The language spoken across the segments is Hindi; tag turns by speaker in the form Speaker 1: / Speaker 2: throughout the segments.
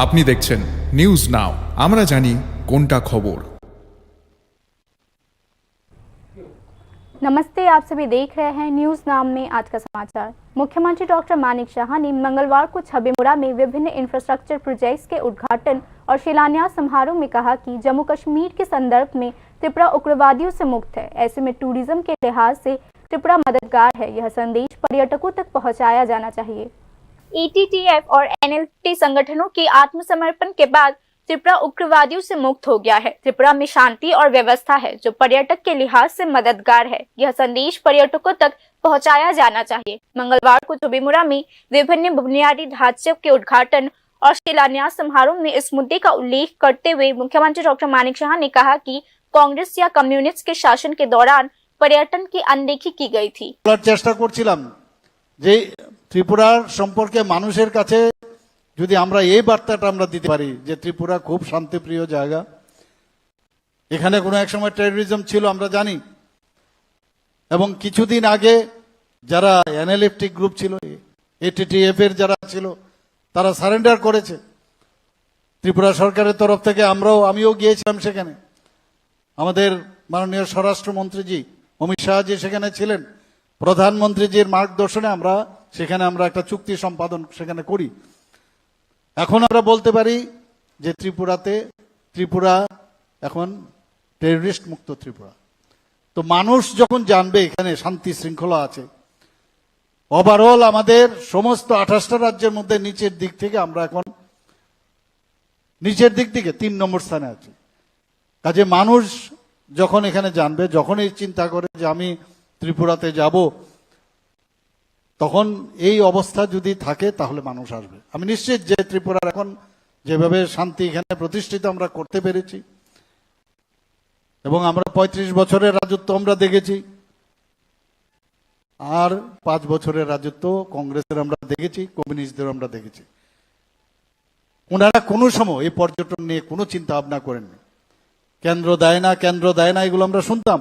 Speaker 1: আপনি দেখছেন নিউজ নাও, আমরা জানি কোনটা खबर।
Speaker 2: नमस्ते, आप सभी देख रहे हैं न्यूज नाम में आज का समाचार। मुख्यमंत्री डॉक्टर मानिक शाह ने मंगलवार को छबीमुरा में विभिन्न इंफ्रास्ट्रक्चर प्रोजेक्ट्स के उद्घाटन और शिलान्यास समारोह में कहा कि जम्मू कश्मीर के संदर्भ में त्रिपुरा उग्रवादियों से मुक्त है। ऐसे में टूरिज्म के लिहाज से त्रिपुरा मददगार है। यह संदेश पर्यटकों तक पहुंचाया जाना चाहिए। ATTF और NLT संगठनों के आत्मसमर्पण के बाद त्रिपुरा उग्रवादियों से मुक्त हो गया है। त्रिपुरा में शांति और व्यवस्था है जो पर्यटक के लिहाज से मददगार है। यह संदेश पर्यटकों तक पहुंचाया जाना चाहिए। मंगलवार को छबीमुरा में विभिन्न बुनियादी ढांचे के उद्घाटन और शिलान्यास समारोह में इस मुद्दे का उल्लेख करते हुए मुख्यमंत्री डॉक्टर मानिक शाह ने कहा कि कांग्रेस या कम्युनिस्ट के शासन के दौरान पर्यटन की अनदेखी की गई थी।
Speaker 3: চেষ্টা করছিলাম যে ত্রিপুরার সম্পর্কে মানুষের কাছে যদি আমরা এই বার্তাটা আমরা দিতে পারি যে ত্রিপুরা খুব শান্তিপ্রিয় জায়গা, এখানে কোনো এক সময় টেররিজম ছিল আমরা জানি, এবং কিছুদিন আগে যারা এনএলএফটি গ্রুপ ছিল, এটিটিএফ এর যারা ছিল, তারা সারেন্ডার করেছে। ত্রিপুরা সরকারের তরফ থেকে আমিও গিয়েছিলাম সেখানে। আমাদের মাননীয় স্বরাষ্ট্রমন্ত্রীজি অমিত শাহজি সেখানে ছিলেন। প্রধানমন্ত্রীজির মার্গদর্শনে আমরা সেখানে একটা চুক্তি সম্পাদন সেখানে করি। এখন আমরা বলতে পারি যে ত্রিপুরা এখন টেররিস্ট মুক্ত ত্রিপুরা। তো মানুষ যখন জানবে এখানে শান্তি শৃঙ্খলা আছে, ওভারঅল আমাদের সমস্ত 28টা রাজ্যের মধ্যে নিচের দিক থেকে আমরা এখন নিচের দিক থেকে 3 নম্বর স্থানে আছি। কাজে মানুষ যখন এখানে জানবে, যখনই চিন্তা করে যে আমি ত্রিপুরাতে যাব, তখন এই অবস্থা যদি থাকে তাহলে মানুষ আসবে। আমি নিশ্চিত যে ত্রিপুরার এখন যেভাবে শান্তি এখানে প্রতিষ্ঠিত আমরা করতে পেরেছি, এবং আমরা 35 বছরের রাজত্ব আমরা দেখেছি, আর 5 বছরের রাজত্ব কংগ্রেসের আমরা দেখেছি, কমিউনিস্টদের আমরা দেখেছি। ওনারা কোনো সময় এই পর্যটন নিয়ে কোনো চিন্তা ভাবনা করেননি। কেন্দ্র দেয় না এগুলো আমরা শুনতাম।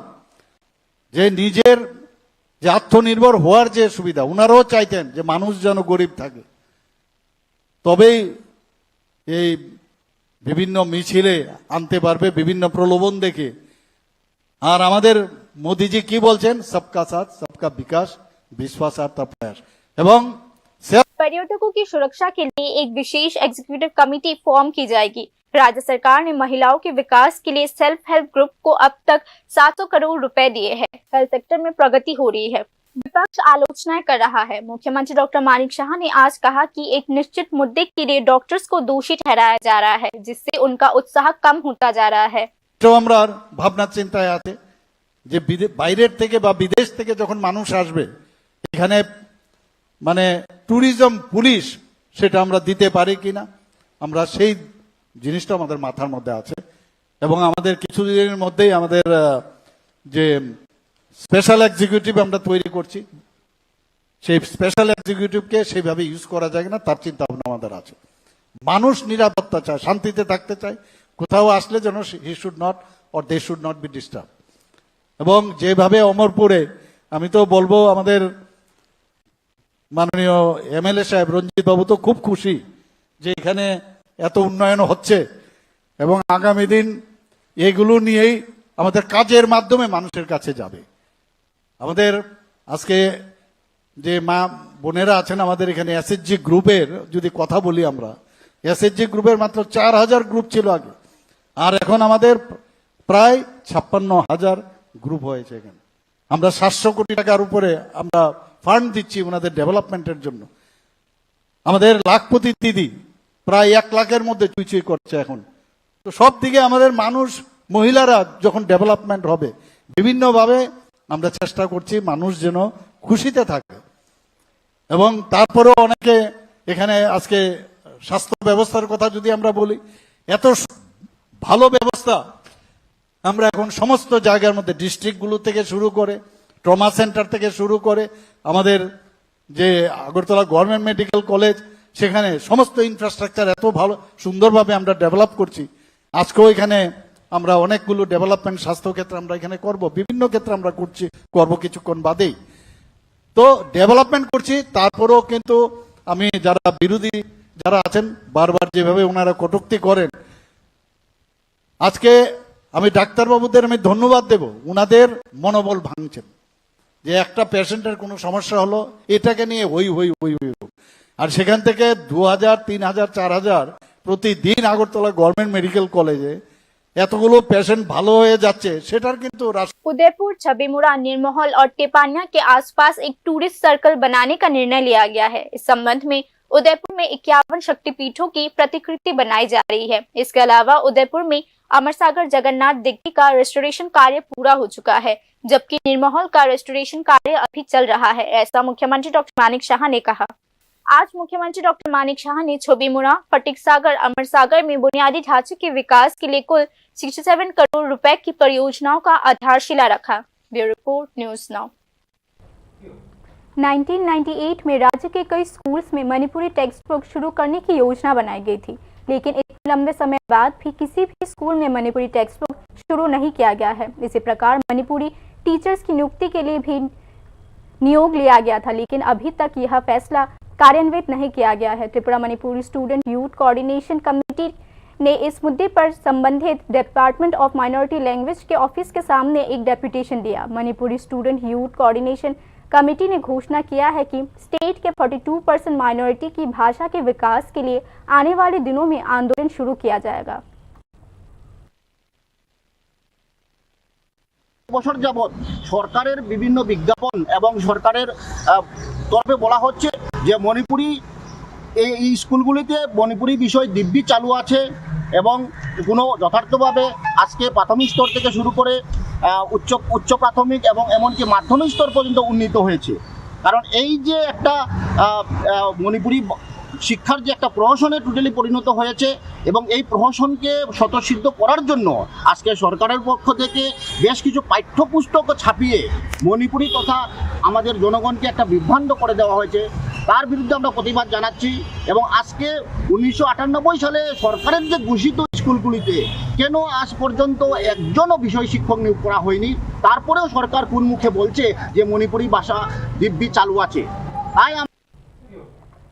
Speaker 3: যে নিজের যে আত্মনির্ভর হওয়ার যে সুবিধা, ওনারাও চাইতেন যে মানুষ যেন গরিব থাকে। তবেই এই বিভিন্ন মিছিলে আনতে পারবে, বিভিন্ন প্রলোভন দেখে। আর আমাদের মোদিজি কি বলছেন, সবকা সাথ সবকা বিকাশ, বিশ্বাসার্থ প্রয়াস। এবং
Speaker 2: पर्यटकों की सुरक्षा के लिए एक विशेष एग्जीक्यूटिव कमेटी फॉर्म की जाएगी। राज्य सरकार ने महिलाओं के विकास के लिए सेल्फ हेल्प ग्रुप को अब तक 700 करोड़ रुपए दिए हैं। हेल्थ सेक्टर में प्रगति हो रही है। विपक्ष आलोचनाएं कर रहा है। मुख्यमंत्री डॉक्टर मानिक शाह ने आज कहा कि एक निश्चित मुद्दे के लिए डॉक्टर्स को दोषी ठहराया जा रहा है, जिससे उनका उत्साह कम होता जा रहा है।
Speaker 3: আমরা ভাবনা চিন্তায় আছে যে বাইরের থেকে বা বিদেশ থেকে যখন মানুষ আসবে এখানে, মানে ট্যুরিজম পুলিশ সেটা আমরা দিতে পারি কিনা, আমরা সেই জিনিসটা আমাদের মাথার মধ্যে আছে। এবং আমাদের কিছুদিনের মধ্যেই আমাদের যে স্পেশাল এক্সিকিউটিভ আমরা তৈরি করছি, সেই স্পেশাল এক্সিকিউটিভকে সেইভাবে ইউজ করা যায় না তার চিন্তা ভাবনা আমাদের আছে। মানুষ নিরাপত্তা চায়, শান্তিতে থাকতে চায়, কোথাও আসলে যেন he should not or they should not be disturb. এবং যেভাবে অমরপুরে, আমি তো বলবো আমাদের মাননীয় MLA সাহেব রঞ্জিত বাবু তো খুব খুশি যে এখানে এত উন্নয়ন হচ্ছে, এবং আগামী দিন এগুলো নিয়েই আমাদের কাজের মাধ্যমে মানুষের কাছে যাবে। আমাদের আজকে যে মা বোনেরা আছেন আমাদের এখানে SHG গ্রুপের যদি কথা বলি, আমরা SHG গ্রুপের মাত্র 4000 গ্রুপ ছিল আগে, আর এখন আমাদের প্রায় 56,000 গ্রুপ হয়েছে। এখানে আমরা 700 কোটি টাকার উপরে আমরা ফান্ড দিচ্ছি ওনাদের ডেভেলপমেন্টের জন্য। আমাদের লাখপতি দিদি প্রায় 1 লাখের মধ্যে চুইচুই করছে এখন। তো সব দিকে আমাদের মানুষ, মহিলারা যখন ডেভেলপমেন্ট হবে, বিভিন্নভাবে আমরা চেষ্টা করছি মানুষ যেন খুশিতে থাকে। এবং তারপরেও অনেকে এখানে আজকে স্বাস্থ্য ব্যবস্থার কথা যদি আমরা বলি, এত ভালো ব্যবস্থা আমরা এখন সমস্ত জায়গার মধ্যে, ডিস্ট্রিক্টগুলো থেকে শুরু করে, ট্রমা সেন্টার থেকে শুরু করে, আমাদের যে আগরতলা গভর্নমেন্ট মেডিকেল কলেজ, সেখানে সমস্ত ইনফ্রাস্ট্রাকচার এত ভালো সুন্দরভাবে আমরা ডেভেলপ করছি। আজকেও এখানে আমরা অনেকগুলো ডেভেলপমেন্ট স্বাস্থ্যক্ষেত্রে আমরা এখানে করব, বিভিন্ন ক্ষেত্রে আমরা করব কিছুক্ষণ বাদেই। তো ডেভেলপমেন্ট করছি, তারপরেও কিন্তু আমি যারা বিরোধী যারা আছেন বারবার যেভাবে ওনারা কটূক্তি করেন, আজকে আমি ডাক্তারবাবুদের আমি ধন্যবাদ দেব, ওনাদের মনোবল ভাঙছেন যে একটা পেশেন্টের কোনো সমস্যা হলো এটাকে নিয়ে হই হই হই হই, আর সেখান থেকে 2000, 3000, 4000 প্রতিদিন আগরতলা গভর্নমেন্ট মেডিকেল কলেজে এতগুলো পেশেন্ট ভালো হয়ে যাচ্ছে, সেটার কিন্তু
Speaker 2: उदयपुर, छबीमुड़ा, निर्मोहल और टेपानिया के आसपास एक टूरिस्ट सर्कल बनाने का निर्णय लिया गया है। इस संबंध में उदयपुर में 51 शक्तिपीठों की प्रतिकृति बनाई जा रही है। इसके अलावा उदयपुर में अमरसागर जगन्नाथ दिग्गी का रेस्टोरेशन कार्य पूरा हो चुका है, जबकि निर्मोहल का रेस्टोरेशन कार्य अभी चल रहा है, ऐसा मुख्यमंत्री डॉक्टर मानिक शाह ने कहा। आज मुख्यमंत्री डॉक्टर मानिक शाह ने छबीमुड़ा, फटिक सागर, अमरसागर में बुनियादी ढांचे के विकास के लिए कुल 67 करोड़ रुपए की परियोजनाओं का आधारशिला रखा। Bureau report, news now. 1998 में राज्य के कई स्कूल्स में मणिपुरी टेक्स्ट बुक शुरू करने की योजना बनाई गई थी, लेकिन इतने लंबे समय बाद भी किसी भी स्कूल में मणिपुरी टेक्स्ट बुक शुरू नहीं किया गया है। इसी प्रकार मणिपुरी टीचर्स की नियुक्ति के लिए भी नियोग लिया गया था, लेकिन अभी तक यह फैसला कार्यान्वित नहीं किया गया है। Tripura Manipuri student youth coordination committee ने इस मुद्दे पर संबंधित डिपार्टमेंट ऑफ माइनॉरिटी लैंग्वेज के ऑफिस के सामने एक डेपुटेशन दिया। Manipuri student youth coordination committee ने घोषणा किया है कि स्टेट के 42% माइनॉरिटी की भाषा के विकास के लिए आने वाले दिनों में आंदोलन शुरू किया जाएगा।
Speaker 4: বছর যাবৎ সরকারের বিভিন্ন বিজ্ঞাপন এবং সরকারের তরফে বলা হচ্ছে যে মণিপুরি এই স্কুলগুলিতে মণিপুরি বিষয় দিব্যি চালু আছে এবং কোনো যথার্থভাবে আজকে প্রাথমিক স্তর থেকে শুরু করে উচ্চ প্রাথমিক এবং এমনকি মাধ্যমিক স্তর পর্যন্ত উন্নীত হয়েছে। কারণ এই যে একটা মণিপুরি শিক্ষার যে একটা প্রহসনে টোটালি পরিণত হয়েছে এবং এই প্রহসনকে স্বতঃসিদ্ধ করার জন্য আজকে সরকারের পক্ষ থেকে বেশ কিছু পাঠ্যপুস্তক ছাপিয়ে মণিপুরি তথা আমাদের জনগণকে একটা বিভ্রান্ত করে দেওয়া হয়েছে। তার বিরুদ্ধে আমরা প্রতিবাদ জানাচ্ছি এবং আজকে 1998 সালে সরকারের যে ঘোষিত স্কুলগুলিতে কেন আজ পর্যন্ত একজনও বিষয় শিক্ষক নিয়োগ করা হয়নি, তারপরেও সরকার কোন মুখে বলছে যে মণিপুরি ভাষা দিব্যি চালু আছে। তাই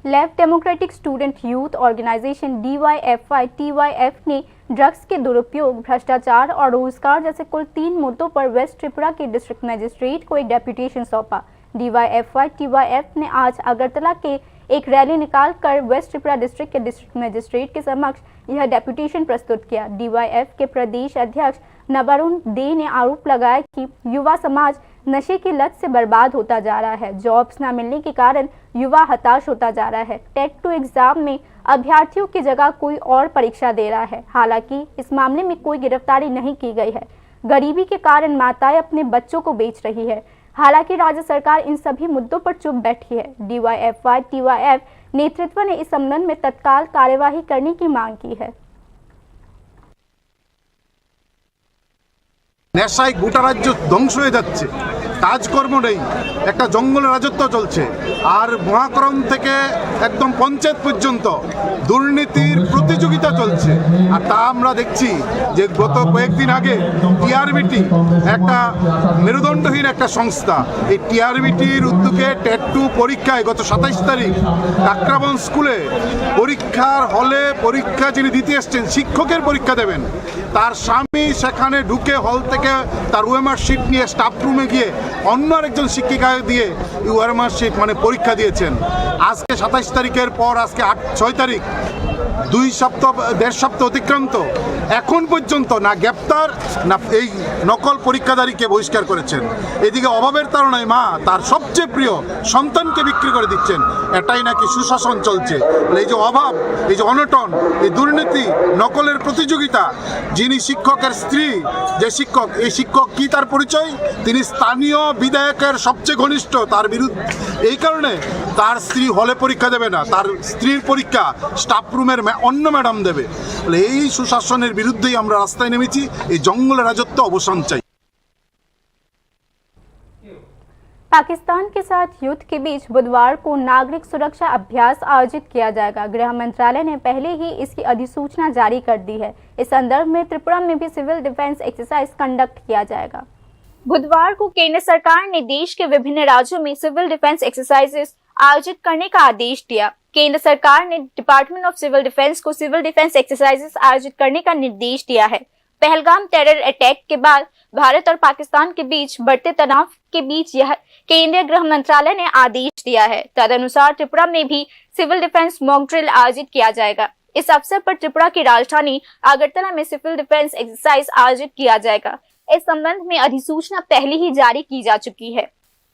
Speaker 2: Left Democratic Student Youth Organisation DYFY-TYF ने ड्रग्स के दुरुपयोग, भ्रष्टाचार और रोजगार जैसे कुल 3 मुद्दों पर वेस्ट त्रिपुरा के डिस्ट्रिक्ट मजिस्ट्रेट को एक डेपुटेशन सौंपा। DYFY-TYF ने आज अगरतला के एक रैली निकालकर वेस्ट त्रिपुरा डिस्ट्रिक्ट के डिस्ट्रिक्ट मजिस्ट्रेट के समक्ष यह डेपुटेशन प्रस्तुत किया। DYF के प्रदेश अध्यक्ष नवरुण दे ने आरोप लगाया कि युवा समाज नशे की लत से बर्बाद होता जा रहा है। जॉब्स न मिलने के कारण युवा हताश होता जा रहा है। टेट 2 एग्जाम में अभ्यर्थियों की जगह कोई और परीक्षा दे रहा है। हालांकि इस मामले में कोई गिरफ्तारी नहीं की गई है। गरीबी के कारण माताएं अपने बच्चों को बेच रही है। हालांकि राज्य सरकार इन सभी मुद्दों पर चुप बैठी है। DYFY-TYF नेतृत्व ने इस संबंध में तत्काल कार्यवाही करने की मांग की है।
Speaker 5: নেশায় গোটা রাজ্য ধ্বংস হয়ে যাচ্ছে, কাজকর্ম নেই, একটা জঙ্গলের রাজত্ব চলছে, আর মহাকরণ থেকে একদম পঞ্চায়েত পর্যন্ত দুর্নীতির প্রতিযোগিতা চলছে। আর তা আমরা দেখছি যে গত কয়েকদিন আগে টিআরবিটি একটা মেরুদণ্ডহীন একটা সংস্থা, এই টিআরবিটির উদ্যোগে টেট 2 পরীক্ষায় গত 27 তারিখ কাকরাবন স্কুলে পরীক্ষার হলে পরীক্ষা যিনি দিতে এসছেন, শিক্ষকের পরীক্ষা দেবেন, তার স্বামী সেখানে ঢুকে হল থেকে তার ওএমআর শিট নিয়ে স্টাফ রুমে গিয়ে অন্য আরেকজন শিক্ষিকাকে দিয়ে ওএমআর শিট মানে পরীক্ষা দিয়েছেন। আজকে 27 তারিখের পর আজকে 6 তারিখ, 1.5 সপ্তাহ অতিক্রান্ত, এখন পর্যন্ত না গ্রেপ্তার না এই নকল পরীক্ষাদারীকে বহিষ্কার করেছেন। এদিকে অভাবের তাড়নায় মা তার সবচেয়ে প্রিয় সন্তানকে বিক্রি করে দিচ্ছেন। এটাই নাকি সুশাসন চলছে। এই যে অভাব, এই যে অনটন, এই দুর্নীতি, নকলের প্রতিযোগিতা, যিনি শিক্ষকের স্ত্রী, যে শিক্ষক, এই শিক্ষক কি তার পরিচয়? তিনি স্থানীয় বিধায়কের সবচেয়ে ঘনিষ্ঠ। তার বিরুদ্ধে এই কারণে তার স্ত্রী হলে পরীক্ষা দেবে না, তার স্ত্রীর পরীক্ষা স্টাফ রুমের অন্য ম্যাডাম দেবে। এই সুশাসনের বিরুদ্ধেই আমরা রাস্তায় নেমেছি। এই জঙ্গলের রাজত্ব অবসান চাই।
Speaker 2: पाकिस्तान के साथ युद्ध के बीच बुधवार को नागरिक सुरक्षा अभ्यास आयोजित किया जाएगा। गृह मंत्रालय ने पहले ही इसकी अधिसूचना जारी कर दी है। इस संदर्भ में त्रिपुरा में भी सिविल डिफेंस एक्सरसाइज कंडक्ट किया जाएगा। बुधवार को केंद्र सरकार ने देश के विभिन्न राज्यों में सिविल डिफेंस एक्सरसाइजेस आयोजित करने का आदेश दिया। केंद्र सरकार ने डिपार्टमेंट ऑफ सिविल डिफेंस को सिविल डिफेंस एक्सरसाइजेस आयोजित करने का निर्देश दिया है। पहलगाम टेरर अटैक के बाद भारत और पाकिस्तान के बीच बढ़ते तनाव के बीच यह केंद्रीय गृह मंत्रालय ने आदेश दिया है। तदनुसार त्रिपुरा में भी सिविल डिफेंस मॉक ड्रिल आयोजित किया जाएगा। इस अवसर पर त्रिपुरा की राजधानी अगरतला में सिविल डिफेंस एक्सरसाइज आयोजित किया जाएगा। इस संबंध में अधिसूचना पहले ही जारी की जा चुकी है।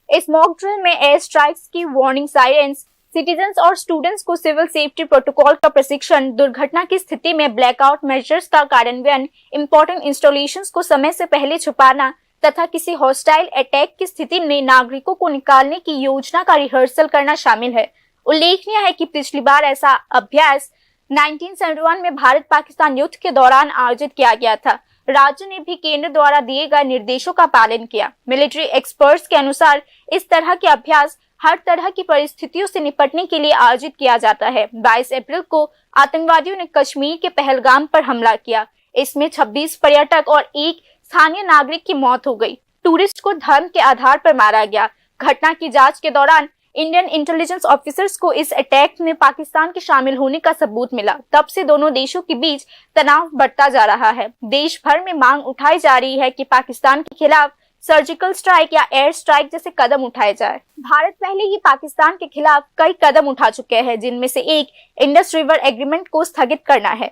Speaker 2: इस मॉक ड्रिल में एयर स्ट्राइक्स की वार्निंग साइरेंस, सिटीजन्स और स्टूडेंट्स को सिविल सेफ्टी प्रोटोकॉल का प्रशिक्षण, दुर्घटना की स्थिति में ब्लैकआउट मेजर्स का कार्यान्वयन, इंपॉर्टेंट इंस्टॉलेशंस को समय से पहले छुपाना तथा किसी हॉस्टाइल अटैक की स्थिति में नागरिकों को निकालने की योजना का रिहर्सल करना शामिल है। उल्लेखनीय है कि पिछली बार ऐसा अभ्यास 1971 में भारत पाकिस्तान युद्ध के दौरान आयोजित किया गया था। राज्य ने भी केंद्र द्वारा दिए गए निर्देशों का पालन किया। मिलिट्री एक्सपर्ट्स के अनुसार इस तरह के अभ्यास हर तरह की परिस्थितियों से निपटने के लिए आयोजित किया जाता है। 22 अप्रैल को आतंकवादियों ने कश्मीर के पहलगाम पर हमला किया। इसमें 26 पर्यटक और एक स्थानीय नागरिक की मौत हो गई। टूरिस्ट को धर्म के आधार पर मारा गया। घटना की जांच के दौरान इंडियन इंटेलिजेंस ऑफिसर्स को इस अटैक में पाकिस्तान के शामिल होने का सबूत मिला। तब से दोनों देशों के बीच तनाव बढ़ता जा रहा है। देश भर में मांग उठाई जा रही है कि पाकिस्तान के खिलाफ सर्जिकल स्ट्राइक या एयर स्ट्राइक जैसे कदम उठाए जाए। भारत पहले ही पाकिस्तान के खिलाफ कई कदम उठा चुके हैं, जिनमें से एक इंडस रिवर एग्रीमेंट को स्थगित करना है।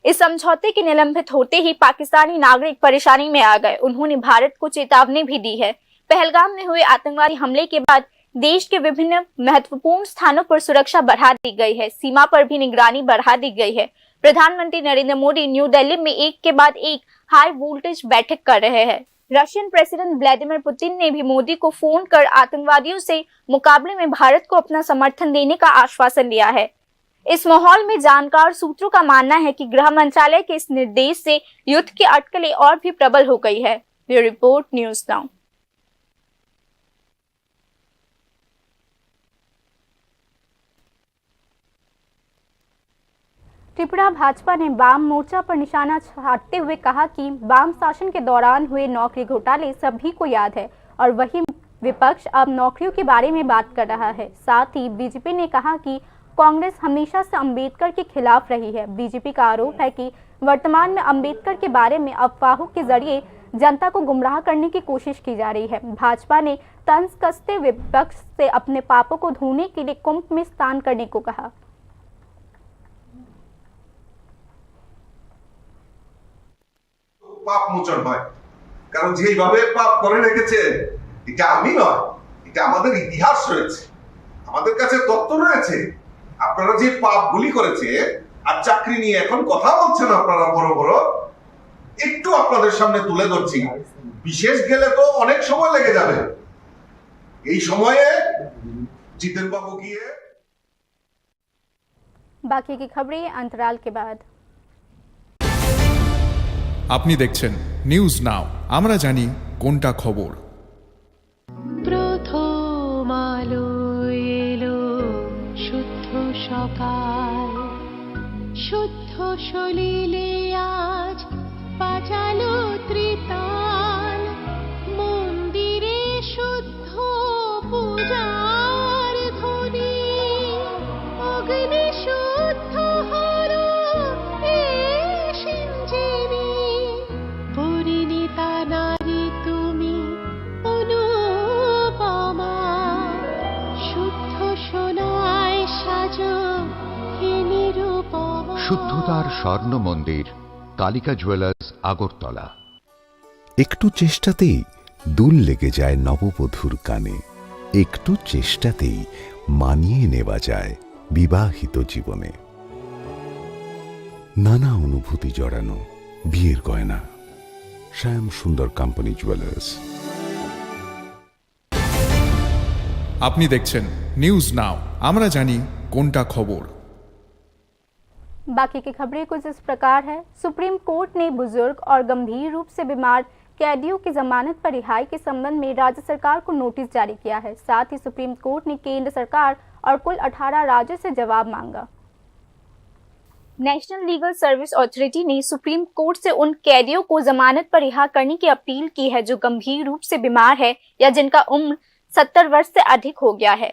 Speaker 2: इस समझौते के निलंबित होते ही पाकिस्तानी नागरिक परेशानी में आ गए। उन्होंने भारत को चेतावनी भी दी है। पहलगाम में हुए आतंकवादी हमले के बाद देश के विभिन्न महत्वपूर्ण स्थानों पर सुरक्षा बढ़ा दी गई है। सीमा पर भी निगरानी बढ़ा दी गई है। प्रधानमंत्री नरेंद्र मोदी न्यू दिल्ली में एक के बाद एक हाई वोल्टेज बैठक कर रहे हैं। रशियन प्रेसिडेंट व्लादिमीर पुतिन ने भी मोदी को फोन कर आतंकवादियों से मुकाबले में भारत को अपना समर्थन देने का आश्वासन दिया है। इस माहौल में जानकार सूत्रों का मानना है कि गृह मंत्रालय के इस निर्देश से युद्ध की अटकलें और भी प्रबल हो गई है। Bureau report, news now. Tripura Bhajpa ने वाम मोर्चा पर निशाना साधते हुए कहा कि वाम शासन के दौरान हुए नौकरी घोटाले सभी को याद है और वही विपक्ष अब नौकरियों के बारे में बात कर रहा है। साथ ही बीजेपी ने कहा कि कांग्रेस हमेशा से अंबेडकर के खिलाफ रही है। बीजेपी का आरोप है कि वर्तमान में अंबेडकर के बारे में अफवाहों के जरिए जनता को गुमराह करने की कोशिश की जा रही है। भाजपा ने तंज कसते विपक्ष से अपने पापों को धोने के लिए कुंभ में स्नान करने को कहा।
Speaker 6: পাপ মোচন হয়, কারণ যেইভাবে পাপ করে রেখেছে এটা আমি নয়, এটা আমাদের ইতিহাস রয়েছে, আমাদের কাছে তথ্য রয়েছে। আপনারা যে পাপগুলি করেছে আর চাকরি নিয়ে এখন কথা বলছেন আপনারা বড় বড়, একটু আপনাদের সামনে তুলে ধরছি। বিশেষ গেলে তো অনেক সময় লেগে যাবে। এই সময়ে জিতেন বাবু গিয়ে
Speaker 2: बाकी की खबरें अंतराल के बाद।
Speaker 1: আপনি দেখছেন নিউজ নাও, আমরা জানি কোনটা খবর।
Speaker 7: প্রথম আলো এলো শুদ্ধ সকাল, শুদ্ধ সলিলে আজ বাজালো ত্রিতাল, মন্দিরে শুদ্ধ পূজার ধ্বনি, অগ্নি শুদ্ধ হলো পরিণীতা নারী তুমি অনুপমা, শুদ্ধ সোনায় সাজো হে নিরুপমা।
Speaker 8: শুদ্ধতার স্বর্ণ মন্দির, কালিকা জুয়েলার্স, আগরতলা।
Speaker 9: একটু চেষ্টাতেই দুল লেগে যায় নববধূর কানে, একটু চেষ্টাতেই মানিয়ে নেওয়া যায় বিবাহিত জীবনে। নানা অনুভূতি জড়ানো বিয়ের গয়না, শ্যাম সুন্দর কোম্পানি জুয়েলার্স।
Speaker 1: আপনি দেখছেন নিউজ নাও, আমরা জানি কোনটা খবর।
Speaker 2: बाकी की खबरें कुछ इस प्रकार है। सुप्रीम कोर्ट ने बुजुर्ग और गंभीर रूप से बीमार कैदियों की जमानत पर रिहाई के संबंध में राज्य सरकार को नोटिस जारी किया है। साथ ही सुप्रीम कोर्ट ने केंद्र सरकार और कुल 18 राज्यों से जवाब मांगा। नेशनल लीगल सर्विस अथॉरिटी ने सुप्रीम कोर्ट से उन कैदियों को जमानत पर रिहा करने की अपील की है जो गंभीर रूप से बीमार है या जिनका उम्र 70 वर्ष से अधिक हो गया है।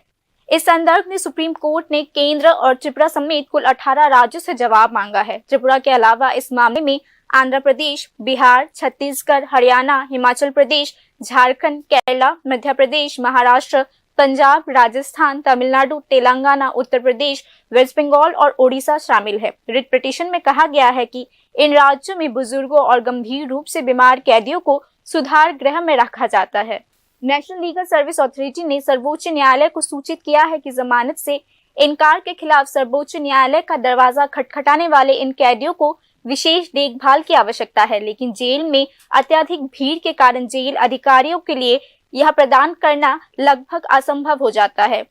Speaker 2: इस संदर्भ में सुप्रीम कोर्ट ने केंद्र और त्रिपुरा समेत कुल 18 राज्यों से जवाब मांगा है। त्रिपुरा के अलावा इस मामले में आंध्र प्रदेश, बिहार, छत्तीसगढ़, हरियाणा, हिमाचल प्रदेश, झारखंड, केरला, मध्य प्रदेश, महाराष्ट्र, पंजाब, राजस्थान, तमिलनाडु, तेलंगाना, उत्तर प्रदेश, वेस्ट बंगाल और ओडिशा शामिल है। रिट पिटीशन में कहा गया है कि इन राज्यों में बुजुर्गों और गंभीर रूप से बीमार कैदियों को सुधार गृह में रखा जाता है। नेशनल लीगल सर्विस अथॉरिटी ने सर्वोच्च न्यायालय को सूचित किया है कि जमानत से इनकार के खिलाफ सर्वोच्च न्यायालय का दरवाजा खटखटाने वाले इन कैदियों को विशेष देखभाल की आवश्यकता है, लेकिन जेल में अत्यधिक भीड़ के कारण जेल अधिकारियों के लिए यह प्रदान करना लगभग असंभव हो जाता है।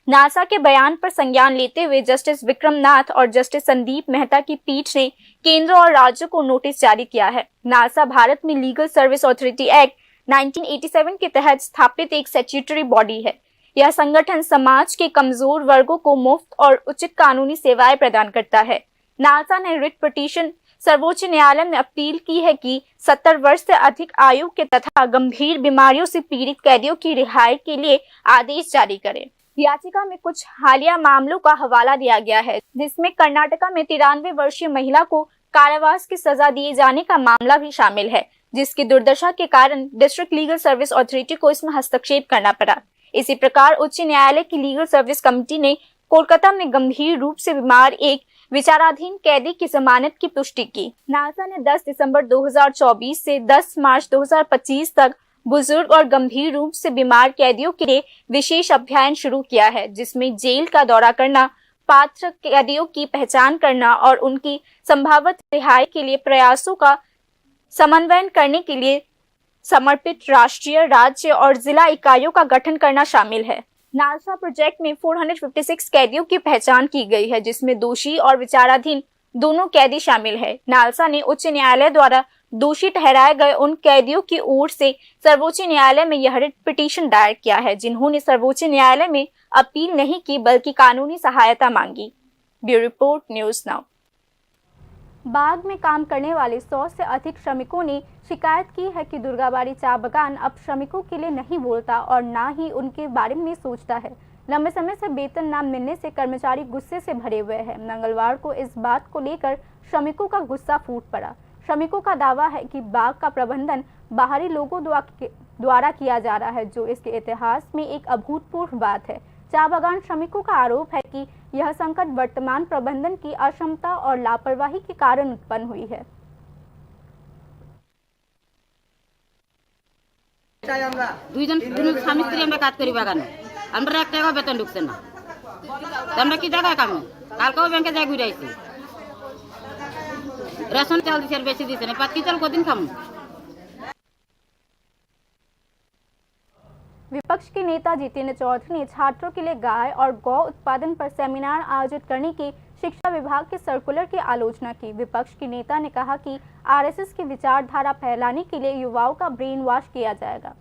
Speaker 2: नासा के बयान पर संज्ञान लेते हुए जस्टिस विक्रम नाथ और जस्टिस संदीप मेहता की पीठ ने केंद्र और राज्यों को नोटिस जारी किया है। नासा भारत में लीगल सर्विस अथॉरिटी एक्ट 1987 के तहत स्थापित एक स्टैट्यूटरी बॉडी है। यह संगठन समाज के कमजोर वर्गों को मुफ्त और उचित कानूनी सेवाएं प्रदान करता है। नासा ने रिट पिटीशन सर्वोच्च न्यायालय में अपील की है कि 70 वर्ष से अधिक आयु के तथा गंभीर बीमारियों से पीड़ित कैदियों की रिहाई के लिए आदेश जारी करे। याचिका में कुछ हालिया मामलों का हवाला दिया गया है, जिसमें कर्नाटका में 93 वर्षीय महिला को कारावास की सजा दिए जाने का मामला भी शामिल है, जिसकी दुर्दशा के कारण डिस्ट्रिक्ट लीगल सर्विस अथॉरिटी को इसमें हस्तक्षेप करना पड़ा। इसी प्रकार उच्च न्यायालय की लीगल सर्विस कमेटी ने कोलकाता में गंभीर रूप से बीमार एक विचाराधीन कैदी की जमानत की पुष्टि की। नासा ने 10 दिसंबर 2024 से 10 मार्च 2025 तक बुजुर्ग और गंभीर रूप से बीमार कैदियों के लिए विशेष अभियान शुरू किया है, जिसमें जेल का दौरा करना, पात्र कैदियों की पहचान करना और उनकी संभावित रिहाई के लिए प्रयासों का समन्वयन करने के लिए समर्पित राष्ट्रीय, राज्य और जिला इकाइयों का गठन करना शामिल है। नासा प्रोजेक्ट में 456 कैदियों की पहचान की गई है, जिसमें दोषी और विचाराधीन दोनों कैदी शामिल है। नालसा ने उच्च न्यायालय द्वारा दोषी ठहराए गए उन कैदियों की ओर से सर्वोच्च न्यायालय में यह रिट पिटीशन दायर किया है, जिन्होंने सर्वोच्च न्यायालय में अपील नहीं की बल्कि कानूनी सहायता मांगी। Bureau report, news now. बाग में काम करने वाले 100 से अधिक श्रमिकों ने शिकायत की है कि दुर्गाबाड़ी चाय बागान अब श्रमिकों के लिए नहीं बोलता और ना ही उनके बारे में सोचता है। लंबे समय से वेतन न मिलने से कर्मचारी गुस्से से भरे हुए हैं। मंगलवार को इस बात को लेकर श्रमिकों का गुस्सा फूट पड़ा। श्रमिकों का दावा है कि बाग का प्रबंधन बाहरी लोगों द्वारा किया जा रहा है, जो इसके इतिहास में एक अभूतपूर्व बात है। चाय बागान श्रमिकों का आरोप है कि यह संकट वर्तमान प्रबंधन की अक्षमता और लापरवाही के कारण उत्पन्न हुई है।
Speaker 10: দুইজন স্বামী স্ত্রী আমরা কাজ করি বাগানে, আমরা 1 টাকা বেতন ঢুকছে না, আমরা কি জায়গায় কামো? কালকেও ব্যাংকে যাই ঘুরে আইছি, রেশন চাল দিছে আর বেশি দিছে না, পাঁচ কি চাল কদিন খামো?
Speaker 2: विपक्ष के नेता जितेंद्र चौधरी ने छात्रों के लिए गाय और गौ उत्पादन पर सेमिनार आयोजित करने की शिक्षा विभाग के सर्कुलर की आलोचना की। विपक्ष के नेता ने कहा कि आरएसएस की विचारधारा फैलाने के लिए युवाओं का ब्रेन वॉश किया जाएगा।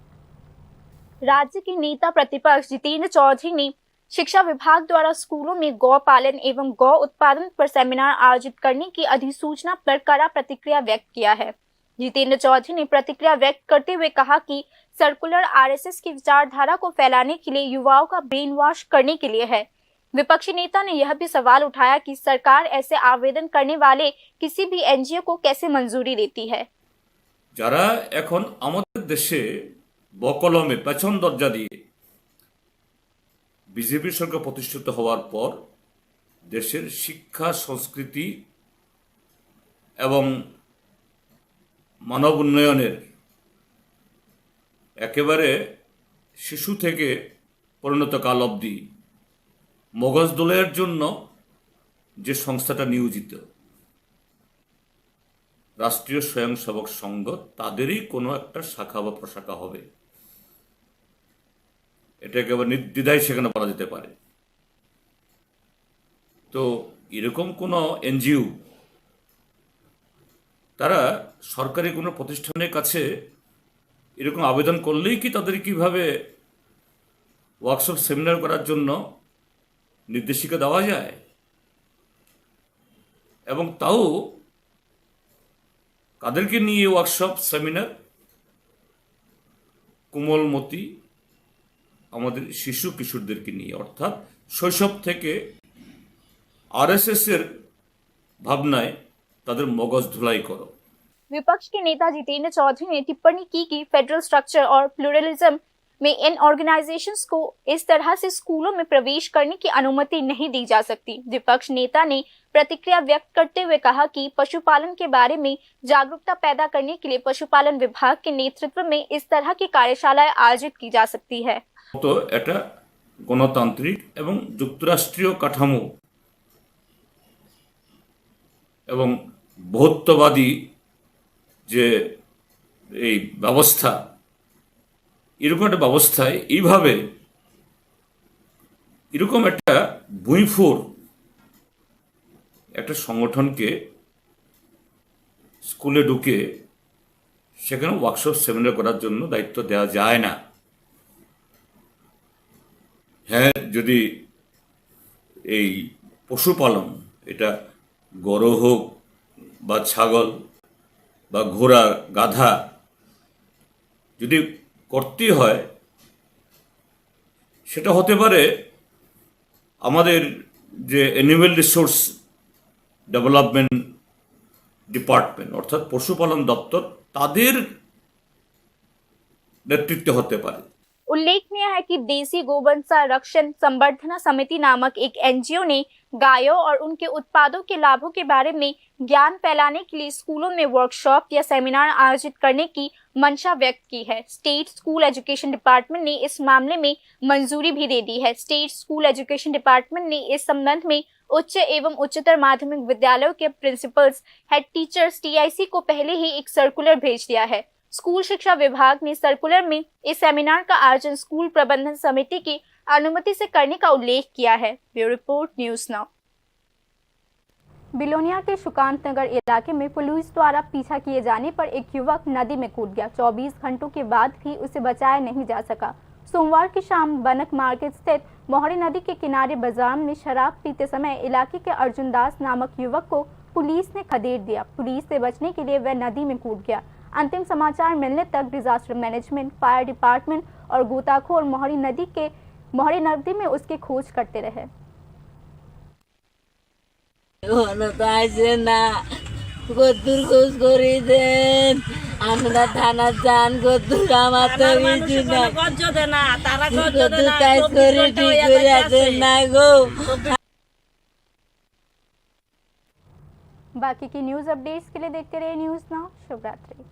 Speaker 2: राज्य के नेता प्रतिपक्ष जितेंद्र चौधरी ने शिक्षा विभाग द्वारा स्कूलों में गौ पालन एवं गौ उत्पादन पर सेमिनार आयोजित करने की अधिसूचना पर कड़ा प्रतिक्रिया व्यक्त किया है। जितेंद्र चौधरी ने प्रतिक्रिया व्यक्त करते हुए कहा कि सर्कुलर आरएसएस की विचारधारा को फैलाने के लिए युवाओं का ब्रेन वॉश करने के लिए है। विपक्षी नेता ने यह भी सवाल उठाया कि सरकार ऐसे आवेदन करने वाले किसी भी एनजीओ को कैसे मंजूरी देती है।
Speaker 11: যারা এখন আমাদের দেশে বকলমে পেছন দরজা দিয়ে বিজেপির সরকার প্রতিষ্ঠিত হওয়ার পর দেশের শিক্ষা, সংস্কৃতি এবং মানব উন্নয়নের একেবারে শিশু থেকে পরিণত কাল অবধি মগজ দোলের জন্য যে সংস্থাটা নিয়োজিত রাষ্ট্রীয় স্বয়ংসেবক সংঘ, তাদেরই কোনো একটা শাখা বা প্রশাখা হবে, এটা একেবারে নির্দ্বিধায় সেখানে বলা যেতে পারে। তো এরকম কোনো এনজিও তারা সরকারি কোনো প্রতিষ্ঠানের কাছে এরকম আবেদন করলেই কি তাদের কিভাবে ওয়ার্কশপ সেমিনার করার জন্য নির্দেশিকা দেওয়া যায়? এবং তাও কাদেরকে নিয়ে ওয়ার্কশপ সেমিনার? কোমলমতি আমাদের শিশু কিশোরদেরকে নিয়ে, অর্থাৎ শৈশব থেকে আরএসএস এর ভাবনায় তাদের মগজ ধুলাই করো।
Speaker 2: विपक्ष के नेता जितेंद्र चौधरी ने टिप्पणी की कि फेडरल स्ट्रक्चर और प्लूरलिज्म में इन ऑर्गेनाइजेशंस को इस तरह से स्कूलों में प्रवेश करने की अनुमति नहीं दी जा सकती। विपक्ष नेता ने प्रतिक्रिया व्यक्त करते हुए कहा कि पशुपालन के बारे में जागरूकता पैदा करने के लिए पशुपालन विभाग के नेतृत्व में इस तरह की कार्यशालाएं आयोजित की जा सकती है।
Speaker 11: তো এটা গণতান্ত্রিক এবং যুক্তরাষ্ট্রীয় কাঠামো এবং বহুত্ববাদী যে এই ব্যবস্থা, এরকম একটা ব্যবস্থায় এইভাবে এরকম একটা ভুঁইফোড় একটা সংগঠনকে স্কুলে ঢুকে সেখানে ওয়ার্কশপ সেমিনার করার জন্য দায়িত্ব দেওয়া যায় না। হ্যাঁ, যদি এই পশুপালন, এটা গরু হোক বা ছাগল বা ঘোড়া গাধা, যদি করতে হয় সেটা হতে পারে আমাদের যে অ্যানিম্যাল রিসোর্স ডেভেলপমেন্ট ডিপার্টমেন্ট অর্থাৎ পশুপালন দপ্তর, তাদের নেতৃত্বে হতে পারে।
Speaker 2: उल्लेखनीय है कि देसी गोवंश संरक्षण संवर्धना समिति नामक एक एनजीओ ने गायों और उनके उत्पादों के लाभों के बारे में ज्ञान फैलाने के लिए स्कूलों में वर्कशॉप या सेमिनार आयोजित करने की मंशा व्यक्त की है। स्टेट स्कूल एजुकेशन डिपार्टमेंट ने इस मामले में मंजूरी भी दे दी है। स्टेट स्कूल एजुकेशन डिपार्टमेंट ने इस संबंध में उच्च एवं उच्चतर माध्यमिक विद्यालयों के प्रिंसिपल्स, हेड टीचर्स, टीआईसी को पहले ही एक सर्कुलर भेज दिया है। स्कूल शिक्षा विभाग ने सर्कुलर में इस सेमिनार का आयोजन स्कूल प्रबंधन समिति की अनुमति से करने का उल्लेख किया है। Bureau report, news now. Belonia के सुकांत नगर इलाके में पुलिस द्वारा पीछा किए जाने पर एक युवक नदी में कूद गया। 24 घंटों के बाद भी उसे बचाया नहीं जा सका। सोमवार की शाम बनक मार्केट स्थित मोहरी नदी के किनारे बाजार में शराब पीते समय इलाके के अर्जुन दास नामक युवक को पुलिस ने खदेड़ दिया। पुलिस से बचने के लिए वह नदी में कूद गया। अंतिम समाचार मिलने तक डिजास्टर मैनेजमेंट, फायर डिपार्टमेंट और गोताखोर मोहरी नदी में उसकी खोज करते रहे।
Speaker 10: আমরা থানা যান গদুর আমার তো কিছু না তারা না গো।
Speaker 2: बाकी की न्यूज अपडेट्स के लिए देखते रहिए न्यूज़ नाउ। शुभ रात्रि।